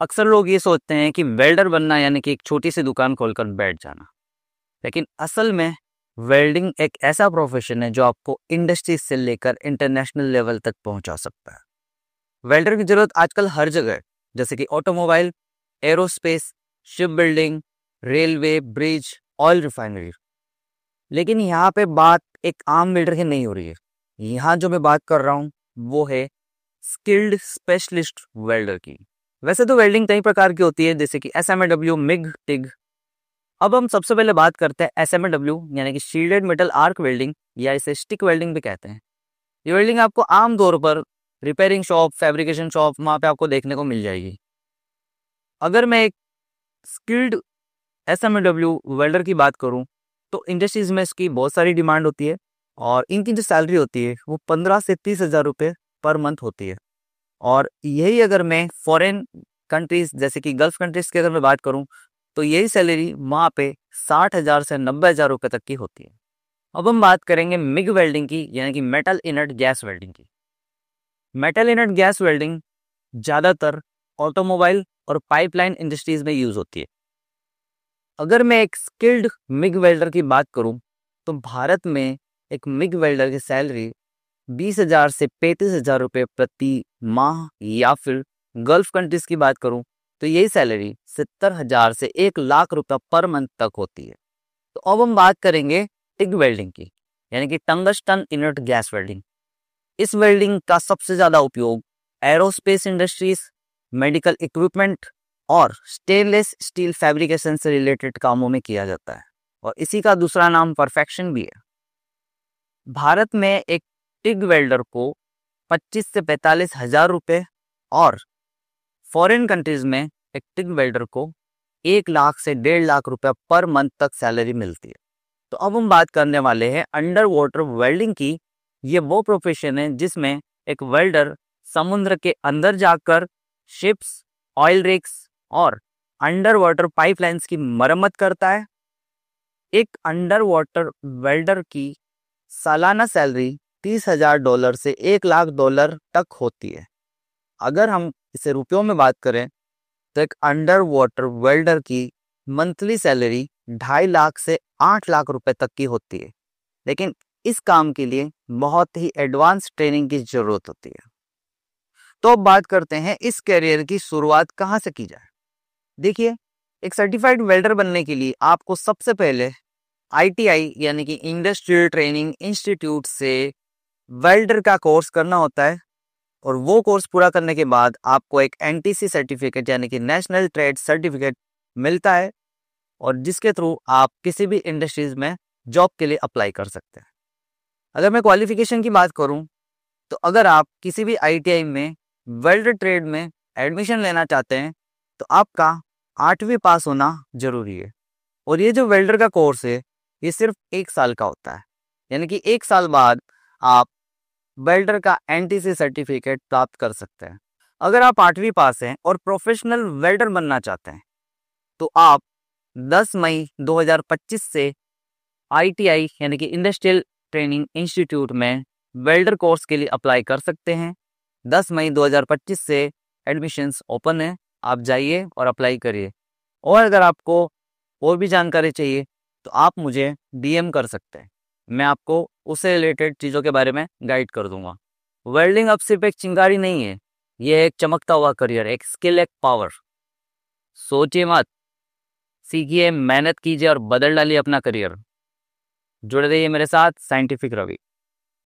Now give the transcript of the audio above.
अक्सर लोग ये सोचते हैं कि वेल्डर बनना यानी कि एक छोटी सी दुकान खोलकर बैठ जाना, लेकिन असल में वेल्डिंग एक ऐसा प्रोफेशन है जो आपको इंडस्ट्री से लेकर इंटरनेशनल लेवल तक पहुंचा सकता है। वेल्डर की जरूरत आजकल हर जगह है, जैसे कि automobile, aerospace, ship building, railway, bridge, oil refinery. लेकिन यहाँ पे बात एक आम वेल्डर की नहीं हो रही है। यहाँ जो मैं बात कर रहा हूँ वो है स्किल्ड स्पेशलिस्ट वेल्डर की। वैसे तो वेल्डिंग कई प्रकार की होती है, जैसे कि एसएमएडब्ल्यू, मिग, टिग। अब हम सबसे पहले बात करते हैं एसएमएडब्ल्यू यानी कि शील्डेड मेटल आर्क वेल्डिंग, या इसे स्टिक वेल्डिंग भी कहते हैं। ये वेल्डिंग आपको आमतौर पर रिपेयरिंग शॉप, फैब्रिकेशन शॉप, वहाँ पे आपको देखने को मिल जाएगी। अगर मैं एक स्किल्ड एसएमएडब्ल्यू वेल्डर की बात करूँ तो इंडस्ट्रीज में इसकी बहुत सारी डिमांड होती है, और इनकी जो सैलरी होती है वो 15 से 30 हज़ार रुपये पर मंथ होती है। और यही अगर मैं फॉरेन कंट्रीज जैसे कि गल्फ कंट्रीज की अगर मैं बात करूं तो यही सैलरी वहाँ पे 60 हज़ार से 90 हज़ार रुपये तक की होती है। अब हम बात करेंगे मिग वेल्डिंग की, यानी कि मेटल इनर्ट गैस वेल्डिंग की। मेटल इनर्ट गैस वेल्डिंग ज़्यादातर ऑटोमोबाइल और पाइपलाइन इंडस्ट्रीज में यूज होती है। अगर मैं एक स्किल्ड मिग वेल्डर की बात करूं तो भारत में एक मिग वेल्डर की सैलरी 20 हज़ार से 35 हज़ार रुपये प्रति माह, या फिर गल्फ कंट्रीज की बात करूं तो यही सैलरी 70 हज़ार से 1 लाख रुपये पर मंथ तक होती है। तो अब हम बात करेंगे टिग वेल्डिंग की, यानी कि टंगस्टन इनर्ट गैस वेल्डिंग। इस वेल्डिंग का सबसे ज्यादा उपयोग एरोस्पेस इंडस्ट्रीज, मेडिकल इक्विपमेंट और स्टेनलेस स्टील फैब्रिकेशन से रिलेटेड कामों में किया जाता है, और इसी का दूसरा नाम परफेक्शन भी है। भारत में एक टिग वेल्डर को 25 से 45 हज़ार रुपये, और फॉरेन कंट्रीज में एक टिग वेल्डर को 1 लाख से 1.5 लाख रुपए पर मंथ तक सैलरी मिलती है। तो अब हम बात करने वाले हैं अंडर वाटर वेल्डिंग की। ये वो प्रोफेशन है जिसमें एक वेल्डर समुद्र के अंदर जाकर शिप्स, ऑयल रिग्स और अंडर वाटर पाइपलाइंस की मरम्मत करता है। एक अंडर वाटर वेल्डर की सालाना सैलरी $30,000 से $1 लाख तक होती है। अगर हम इसे रुपयों में बात करें तो एक अंडर वाटर वेल्डर की मंथली सैलरी 2.5 लाख से 8 लाख रुपए तक की होती है, लेकिन इस काम के लिए बहुत ही एडवांस ट्रेनिंग की जरूरत होती है। तो अब बात करते हैं इस करियर की शुरुआत कहाँ से की जाए। देखिए, एक सर्टिफाइड वेल्डर बनने के लिए आपको सबसे पहले आईटीआई यानी कि इंडस्ट्रियल ट्रेनिंग इंस्टीट्यूट से वेल्डर का कोर्स करना होता है, और वो कोर्स पूरा करने के बाद आपको एक एनटीसी सर्टिफिकेट यानी कि नेशनल ट्रेड सर्टिफिकेट मिलता है, और जिसके थ्रू आप किसी भी इंडस्ट्रीज में जॉब के लिए अप्लाई कर सकते हैं। अगर मैं क्वालिफिकेशन की बात करूं तो अगर आप किसी भी आईटीआई में वेल्डर ट्रेड में एडमिशन लेना चाहते हैं तो आपका 8वीं पास होना जरूरी है। और ये जो वेल्डर का कोर्स है ये सिर्फ 1 साल का होता है, यानी कि 1 साल बाद आप वेल्डर का एनटीसी सर्टिफिकेट प्राप्त कर सकते हैं। अगर आप 8वीं पास हैं और प्रोफेशनल वेल्डर बनना चाहते हैं तो आप 10 मई 2025 से आईटीआई यानी कि इंडस्ट्रियल ट्रेनिंग इंस्टीट्यूट में वेल्डर कोर्स के लिए अप्लाई कर सकते हैं। 10 मई 2025 से एडमिशन्स ओपन है, आप जाइए और अप्लाई करिए। और अगर आपको और भी जानकारी चाहिए तो आप मुझे डीएम कर सकते हैं, मैं आपको उससे रिलेटेड चीज़ों के बारे में गाइड कर दूंगा। वेल्डिंग अब सिर्फ एक चिंगारी नहीं है, ये एक चमकता हुआ करियर, एक स्किल, एक पावर। सोचिए मत, सीखिए, मेहनत कीजिए और बदल डालिए अपना करियर। जुड़े रहिए मेरे साथ, साइंटिफिक रवि।